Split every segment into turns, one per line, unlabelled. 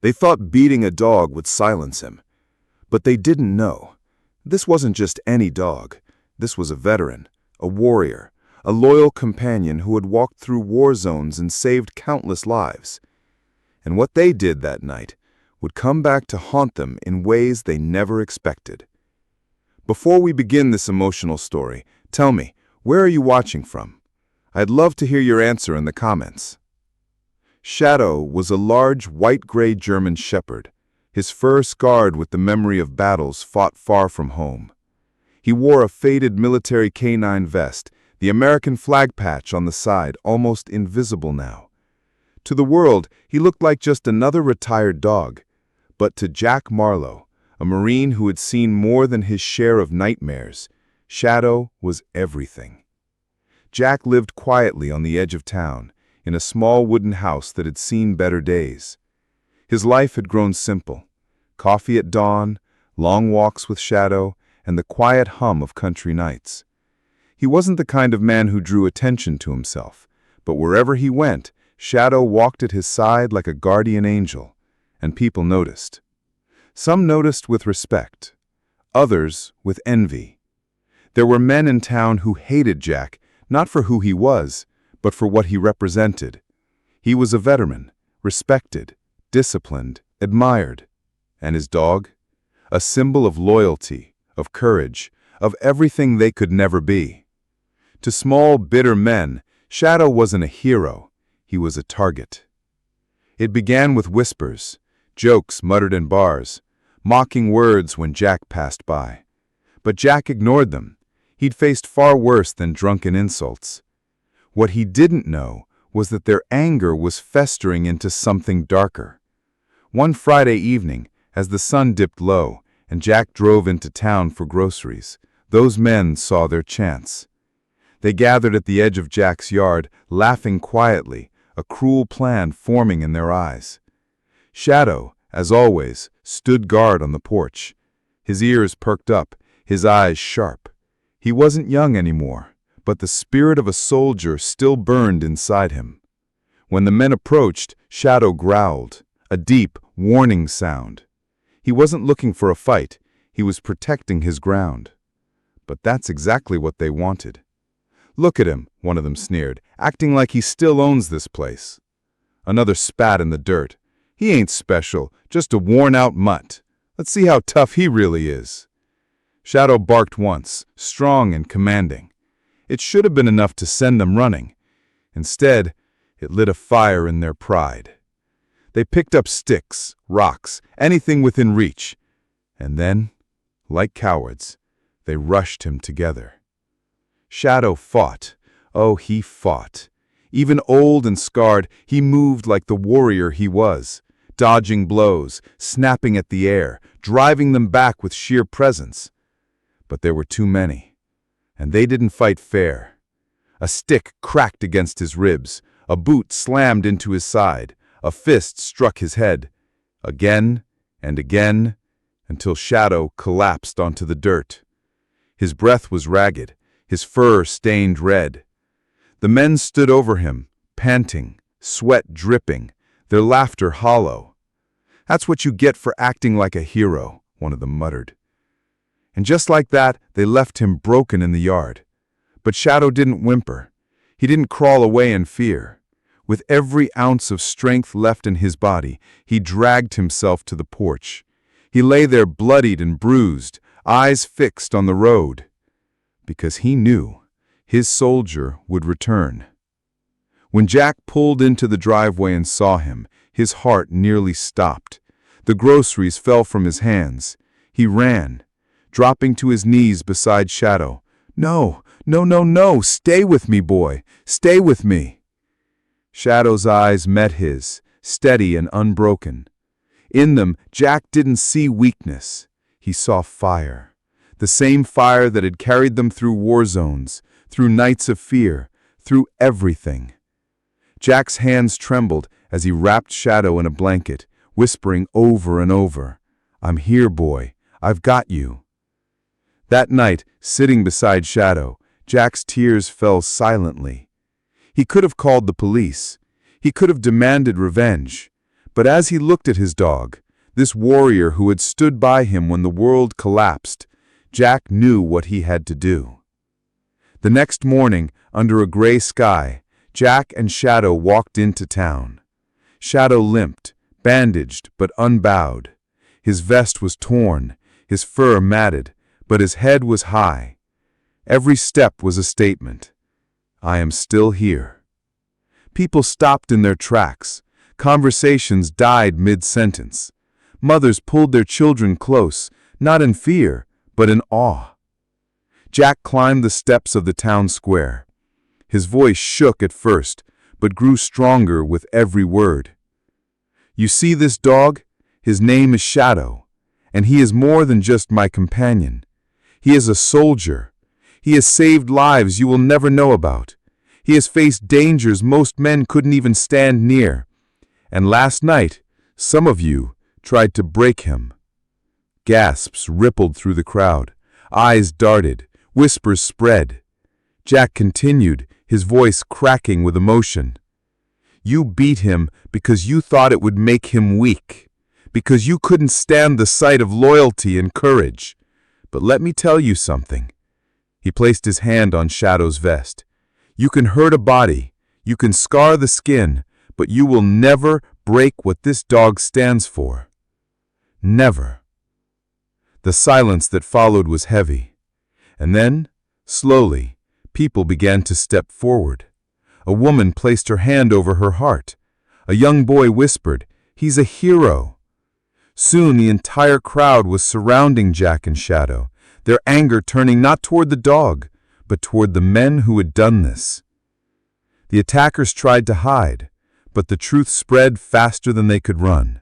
They thought beating a dog would silence him. But they didn't know. This wasn't just any dog. This was a veteran, a warrior, a loyal companion who had walked through war zones and saved countless lives. And what they did that night would come back to haunt them in ways they never expected. Before we begin this emotional story, tell me, where are you watching from? I'd love to hear your answer in the comments. Shadow was a large white-gray German shepherd, his fur scarred with the memory of battles fought far from home. He wore a faded military canine vest, the American flag patch on the side almost invisible now. To the world, he looked like just another retired dog. But to Jack Marlowe, a Marine who had seen more than his share of nightmares, Shadow was everything. Jack lived quietly on the edge of town, in a small wooden house that had seen better days. His life had grown simple: coffee at dawn, long walks with Shadow, and the quiet hum of country nights. He wasn't the kind of man who drew attention to himself, but wherever he went, Shadow walked at his side like a guardian angel, and people noticed. Some noticed with respect, others with envy. There were men in town who hated Jack, not for who he was, but for what he represented. He was a veteran, respected, disciplined, admired. And his dog? A symbol of loyalty, of courage, of everything they could never be. To small, bitter men, Shadow wasn't a hero, he was a target. It began with whispers, jokes muttered in bars, mocking words when Jack passed by. But Jack ignored them. He'd faced far worse than drunken insults. What he didn't know was that their anger was festering into something darker. One Friday evening, as the sun dipped low and Jack drove into town for groceries, those men saw their chance. They gathered at the edge of Jack's yard, laughing quietly, a cruel plan forming in their eyes. Shadow, as always, stood guard on the porch, his ears perked up, his eyes sharp. He wasn't young anymore, but the spirit of a soldier still burned inside him. When the men approached, Shadow growled, a deep, warning sound. He wasn't looking for a fight, he was protecting his ground. But that's exactly what they wanted. "Look at him," one of them sneered, "acting like he still owns this place." Another spat in the dirt. "He ain't special, just a worn-out mutt. Let's see how tough he really is." Shadow barked once, strong and commanding. It should have been enough to send them running. Instead, it lit a fire in their pride. They picked up sticks, rocks, anything within reach. And then, like cowards, they rushed him together. Shadow fought. Oh, he fought. Even old and scarred, he moved like the warrior he was, dodging blows, snapping at the air, driving them back with sheer presence. But there were too many, and they didn't fight fair. A stick cracked against his ribs, a boot slammed into his side, a fist struck his head, again and again, until Shadow collapsed onto the dirt. His breath was ragged, his fur stained red. The men stood over him, panting, sweat dripping, their laughter hollow. "That's what you get for acting like a hero," one of them muttered. And just like that, they left him broken in the yard. But Shadow didn't whimper. He didn't crawl away in fear. With every ounce of strength left in his body, he dragged himself to the porch. He lay there bloodied and bruised, eyes fixed on the road. Because he knew his soldier would return. When Jack pulled into the driveway and saw him, his heart nearly stopped. The groceries fell from his hands. He ran, dropping to his knees beside Shadow. "No, no, no, no, stay with me, boy, stay with me." Shadow's eyes met his, steady and unbroken. In them, Jack didn't see weakness. He saw fire. The same fire that had carried them through war zones, through nights of fear, through everything. Jack's hands trembled as he wrapped Shadow in a blanket, whispering over and over, "I'm here, boy. I've got you." That night, sitting beside Shadow, Jack's tears fell silently. He could have called the police. He could have demanded revenge. But as he looked at his dog, this warrior who had stood by him when the world collapsed, Jack knew what he had to do. The next morning, under a gray sky, Jack and Shadow walked into town. Shadow limped, bandaged but unbowed. His vest was torn, his fur matted, but his head was high. Every step was a statement. I am still here. People stopped in their tracks. Conversations died mid-sentence. Mothers pulled their children close, not in fear, but in awe. Jack climbed the steps of the town square. His voice shook at first, but grew stronger with every word. You see this dog? His name is Shadow, and he is more than just my companion. He is a soldier. He has saved lives you will never know about. He has faced dangers most men couldn't even stand near. And last night, some of you tried to break him. Gasps rippled through the crowd. Eyes darted. Whispers spread. Jack continued, his voice cracking with emotion. You beat him because you thought it would make him weak, because you couldn't stand the sight of loyalty and courage. But let me tell you something. He placed his hand on Shadow's vest. You can hurt a body, you can scar the skin, but you will never break what this dog stands for. Never. The silence that followed was heavy. And then, slowly, people began to step forward. A woman placed her hand over her heart. A young boy whispered, "He's a hero." Soon the entire crowd was surrounding Jack and Shadow, their anger turning not toward the dog, but toward the men who had done this. The attackers tried to hide, but the truth spread faster than they could run.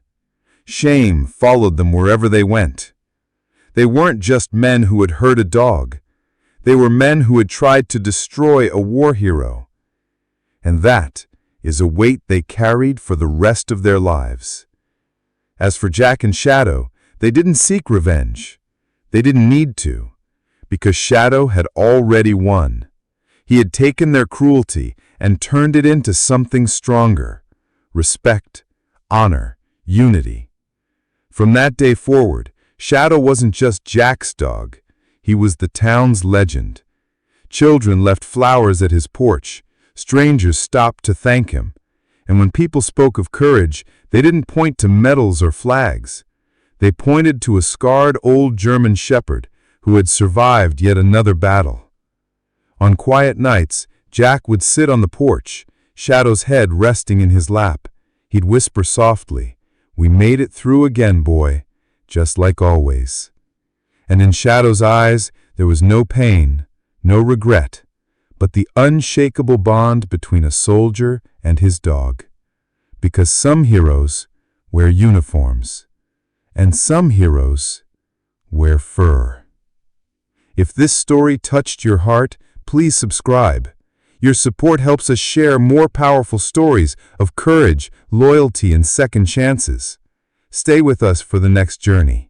Shame followed them wherever they went. They weren't just men who had hurt a dog. They were men who had tried to destroy a war hero. And that is a weight they carried for the rest of their lives. As for Jack and Shadow, they didn't seek revenge. They didn't need to, because Shadow had already won. He had taken their cruelty and turned it into something stronger: respect, honor, unity. From that day forward, Shadow wasn't just Jack's dog. He was the town's legend. Children left flowers at his porch. Strangers stopped to thank him. And when people spoke of courage, they didn't point to medals or flags. They pointed to a scarred old German shepherd who had survived yet another battle. On quiet nights, Jack would sit on the porch, Shadow's head resting in his lap. He'd whisper softly, "We made it through again, boy, just like always." And in Shadow's eyes, there was no pain, no regret, but the unshakable bond between a soldier and his dog. Because some heroes wear uniforms, and some heroes wear fur. If this story touched your heart, please subscribe. Your support helps us share more powerful stories of courage, loyalty, and second chances. Stay with us for the next journey.